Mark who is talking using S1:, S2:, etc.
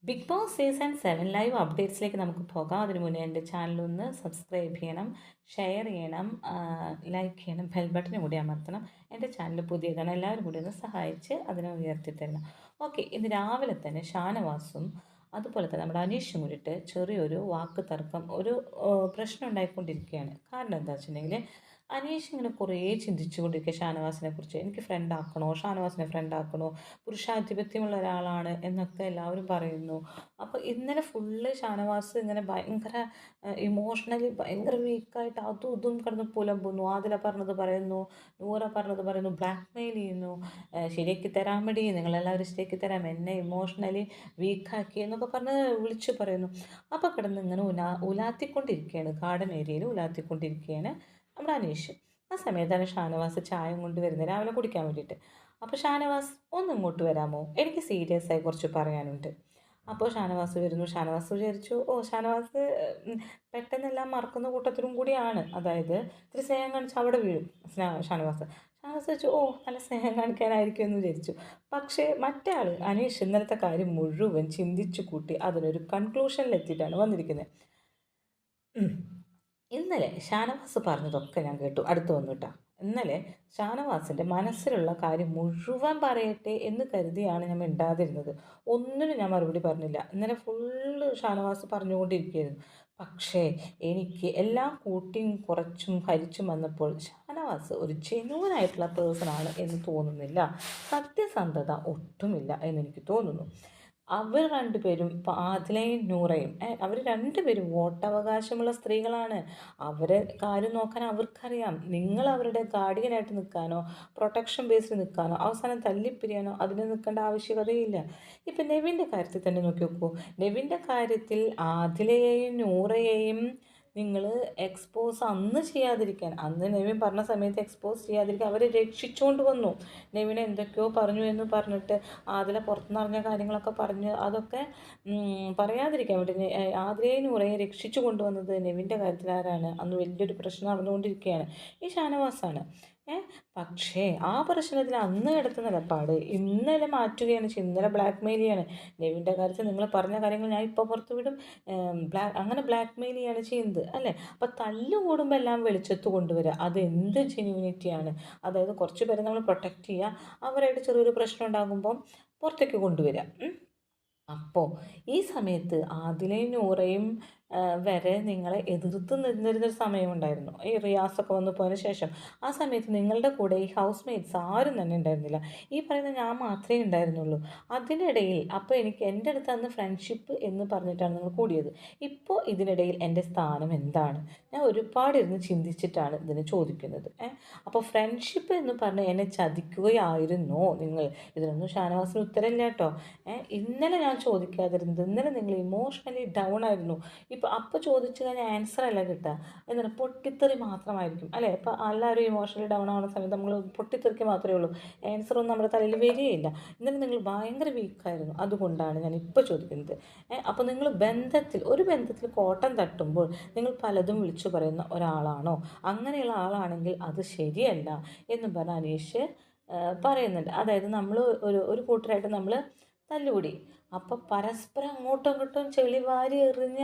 S1: Big boss season 7 live അപ്ഡേറ്റ്സിലേക്ക് നമുക്ക് പോകാം. അതിനു മുന്നേ എൻ്റെ ചാനലൊന്ന് സബ്സ്ക്രൈബ് ചെയ്യണം, ഷെയർ ചെയ്യണം, ലൈക്ക് ചെയ്യണം, ബെൽ ബട്ടൺ കൂടി അമർത്തണം. എൻ്റെ ചാനൽ പുതിയതാണ്, എല്ലാവരും കൂടി ഒന്ന് സഹായിച്ച് അതിനെ ഉയർത്തിത്തരണം. ഓക്കെ, ഇന്ന് രാവിലെ തന്നെ ഷാനവാസും അതുപോലെ തന്നെ നമ്മുടെ അനീഷും കൂടിയിട്ട് ചെറിയൊരു വാക്ക് തർക്കം, ഒരു പ്രശ്നം ഉണ്ടായിക്കൊണ്ടിരിക്കുകയാണ്. കാരണം എന്താ വെച്ചിട്ടുണ്ടെങ്കിൽ അനീഷ് ഇങ്ങനെ കുറേ ചിന്തിച്ചു കൊണ്ടിരിക്കുക ഷാനവാസിനെ കുറിച്ച്. എനിക്ക് ഫ്രണ്ട് ആക്കണോ, ഷാനവാസിനെ ഫ്രണ്ട് ആക്കണോ, പുരുഷാധിപത്യമുള്ള ഒരാളാണ് എന്നൊക്കെ എല്ലാവരും പറയുന്നു. അപ്പോൾ ഇന്നലെ ഫുള്ള് ഷാനവാസ് ഇങ്ങനെ ഭയങ്കര ഇമോഷണലി ഭയങ്കര വീക്കായിട്ട് അതും ഇതും കിടന്ന് പുലമ്പുന്നു. ആദില പറഞ്ഞത് പറയുന്നു, നൂറ പറഞ്ഞത് പറയുന്നു, ബ്ലാക്ക് മെയിൽ ചെയ്യുന്നു, ശരിയാക്കി തരാൻ വേണ്ടി നിങ്ങളെല്ലാവരും ശരിയാക്കി തരാം, എന്നെ ഇമോഷണലി വീക്കാക്കി എന്നൊക്കെ പറഞ്ഞ് വിളിച്ചു പറയുന്നു. അപ്പോൾ കിടന്ന് ഇങ്ങനെ ഉലാത്തിക്കൊണ്ടിരിക്കുകയാണ്, ഗാർഡൻ ഏരിയയിൽ ഉലാത്തിക്കൊണ്ടിരിക്കുകയാണ് നമ്മുടെ അനീഷ്. ആ സമയത്താണ് ഷാനവാസ് ചായ കൊണ്ട് വരുന്നത് രാവിലെ കുടിക്കാൻ വേണ്ടിയിട്ട്. അപ്പോൾ ഷാനവാസ് ഒന്ന് ഇങ്ങോട്ട് വരാമോ, എനിക്ക് സീരിയസ് ആയി കുറച്ച് പറയാനുണ്ട്. അപ്പോൾ ഷാനവാസ് വരുന്നു. ഷാനവാസ് വിചാരിച്ചു, ഷാനവാസ് പെട്ടെന്നെല്ലാം മറക്കുന്ന കൂട്ടത്തിലും കൂടിയാണ്. അതായത് ഇത്തിരി സ്നേഹം കാണിച്ച് അവിടെ വീഴും ഷാനവാസ്. ഷാനവാസ് വെച്ചു, നല്ല സ്നേഹം കാണിക്കാനായിരിക്കും എന്ന് വിചാരിച്ചു. പക്ഷേ മറ്റേ ആൾ അനീഷ് ഇന്നലത്തെ കാര്യം മുഴുവൻ ചിന്തിച്ചു കൂട്ടി അതിനൊരു കൺക്ലൂഷനിലെത്തിയിട്ടാണ് വന്നിരിക്കുന്നത്. ഇന്നലെ ഷാനവാസ് പറഞ്ഞതൊക്കെ ഞാൻ കേട്ടു. അടുത്ത് വന്നു കേട്ടോ. ഇന്നലെ ഷാനവാസിൻ്റെ മനസ്സിലുള്ള കാര്യം മുഴുവൻ പറയട്ടെ എന്ന് കരുതിയാണ് ഞാൻ മിണ്ടാതിരുന്നത്. ഒന്നിനും ഞാൻ മറുപടി പറഞ്ഞില്ല. ഇന്നലെ ഫുള്ള് ഷാനവാസ് പറഞ്ഞുകൊണ്ടിരിക്കുകയായിരുന്നു. പക്ഷേ എനിക്ക് എല്ലാം കൂട്ടിയും കുറച്ചും ഹരിച്ചും വന്നപ്പോൾ ഷാനവാസ് ഒരു ജെന്യുവനായിട്ടുള്ള പേഴ്സണാണ് എന്ന് തോന്നുന്നില്ല. സത്യസന്ധത ഒട്ടുമില്ല എന്നെനിക്ക് തോന്നുന്നു. അവർ രണ്ടുപേരും ഇപ്പോൾ ആദിലയും നൂറയും അവർ രണ്ടുപേരും വോട്ടവകാശമുള്ള സ്ത്രീകളാണ്. അവരെ കാര്യം നോക്കാൻ അവർക്കറിയാം. നിങ്ങൾ അവരുടെ ഗാർഡിയനായിട്ട് നിൽക്കാനോ പ്രൊട്ടക്ഷൻ ബേസിൽ നിൽക്കാനോ അവസാനം തല്ലിപ്പിരിയാനോ അതിന് നിൽക്കേണ്ട ആവശ്യകതയില്ല. ഇപ്പം നെവിൻ്റെ കാര്യത്തിൽ തന്നെ നോക്കി നോക്കൂ. നെവിൻ്റെ കാര്യത്തിൽ ആദിലയെയും നൂറയെയും നിങ്ങൾ എക്സ്പോസ് അന്ന് ചെയ്യാതിരിക്കാൻ, അന്ന് നെവിൻ പറഞ്ഞ സമയത്ത് എക്സ്പോസ് ചെയ്യാതിരിക്കാൻ അവരെ രക്ഷിച്ചുകൊണ്ട് വന്നു. നെവിൻ എന്തൊക്കെയോ പറഞ്ഞു എന്ന് പറഞ്ഞിട്ട് ആദില പുറത്തുനിന്നറിഞ്ഞ കാര്യങ്ങളൊക്കെ പറഞ്ഞ് അതൊക്കെ പറയാതിരിക്കാൻ വേണ്ടി ആദിലയെ നൂറയെ രക്ഷിച്ചു കൊണ്ടുവന്നത് നെവിൻ്റെ കാര്യത്തിൽ ആരാണ്? അന്ന് വലിയൊരു പ്രശ്നം നടന്നുകൊണ്ടിരിക്കുകയാണ്, ഈ ഷാനവാസാണ്. പക്ഷേ ആ പ്രശ്നത്തിൽ അന്ന് എടുത്ത നിലപാട് ഇന്നലെ മാറ്റുകയാണ് ചെയ്യുന്നത്. ഇന്നലെ ബ്ലാക്ക് മെയിൽ ചെയ്യാണ്. നെവിൻ്റെ കാര്യത്തിൽ നിങ്ങൾ പറഞ്ഞ കാര്യങ്ങൾ ഞാൻ ഇപ്പോൾ പുറത്തു വിടും, അങ്ങനെ ബ്ലാക്ക് മെയിൽ ചെയ്യാണ് ചെയ്യുന്നത് അല്ലേ? അപ്പോൾ തല്ല് കൂടുമ്പോൾ എല്ലാം വെളിച്ചത്ത് കൊണ്ടുവരിക, അത് എന്ത് ജെന്യൂനിറ്റിയാണ്? അതായത് കുറച്ച് പേരെ നമ്മൾ പ്രൊട്ടക്റ്റ് ചെയ്യുക, അവരായിട്ട് ചെറിയൊരു പ്രശ്നം ഉണ്ടാകുമ്പം പുറത്തേക്ക് കൊണ്ടുവരിക. അപ്പോൾ ഈ സമയത്ത് ആദിലയും നൂറയും വരെ നിങ്ങളെ എതിർത്ത് നിന്നിരുന്നൊരു സമയമുണ്ടായിരുന്നു, ഈ റിയാസൊക്കെ വന്നു പോയതിന് ശേഷം. ആ സമയത്ത് നിങ്ങളുടെ കൂടെ ഈ ഹൗസ് മേറ്റ്സ് ആരും തന്നെ ഉണ്ടായിരുന്നില്ല. ഈ പറയുന്ന ഞാൻ മാത്രമേ ഉണ്ടായിരുന്നുള്ളൂ. അതിനിടയിൽ അപ്പോൾ എനിക്ക് എൻ്റെ അടുത്ത് അന്ന് ഫ്രണ്ട്ഷിപ്പ് എന്ന് പറഞ്ഞിട്ടാണ് നിങ്ങൾ കൂടിയത്. ഇപ്പോൾ ഇതിനിടയിൽ എൻ്റെ സ്ഥാനം എന്താണ്? ഞാൻ ഒരുപാട് ഇരുന്ന് ചിന്തിച്ചിട്ടാണ് ഇതിന് ചോദിക്കുന്നത്. അപ്പോൾ ഫ്രണ്ട്ഷിപ്പ് എന്ന് പറഞ്ഞ് എന്നെ ചതിക്കുകയായിരുന്നോ നിങ്ങൾ? ഇതിനൊന്നും ഷാനവാസിന് ഉത്തരമില്ല കേട്ടോ. ഇന്നലെ ഞാൻ ചോദിക്കാതിരുന്നത്, ഇന്നലെ നിങ്ങൾ ഇമോഷണലി ഡൗൺ ആയിരുന്നു. അപ്പോൾ ചോദിച്ചു കഴിഞ്ഞാൽ ആൻസർ അല്ല കിട്ടുക, എന്താണ് പൊട്ടിത്തെറി മാത്രമായിരിക്കും അല്ലേ? ഇപ്പോൾ എല്ലാവരും ഇമോഷണലി ഡൗൺ ആവുന്ന സമയത്ത് നമ്മൾ പൊട്ടിത്തെറിക്ക് മാത്രമേ ഉള്ളൂ, ആൻസറൊന്നും നമ്മുടെ തലയിൽ വരികയില്ല. ഇന്നലെ നിങ്ങൾ ഭയങ്കര വീക്കായിരുന്നു, അതുകൊണ്ടാണ് ഞാൻ ഇപ്പോൾ ചോദിക്കുന്നത്. അപ്പോൾ നിങ്ങൾ ഒരു ബന്ധത്തിൽ കോട്ടം തട്ടുമ്പോൾ നിങ്ങൾ പലതും വിളിച്ചു പറയുന്ന ഒരാളാണോ? അങ്ങനെയുള്ള ആളാണെങ്കിൽ അത് ശരിയല്ല എന്നും പറഞ്ഞ് അനീഷ് പറയുന്നുണ്ട്. അതായത് നമ്മൾ ഒരു കൂട്ടരായിട്ട് നമ്മൾ തല്ലുകൂടി, അപ്പോൾ പരസ്പരം അങ്ങോട്ടും ഇങ്ങോട്ടും ചെളി വാരി എറിഞ്ഞ്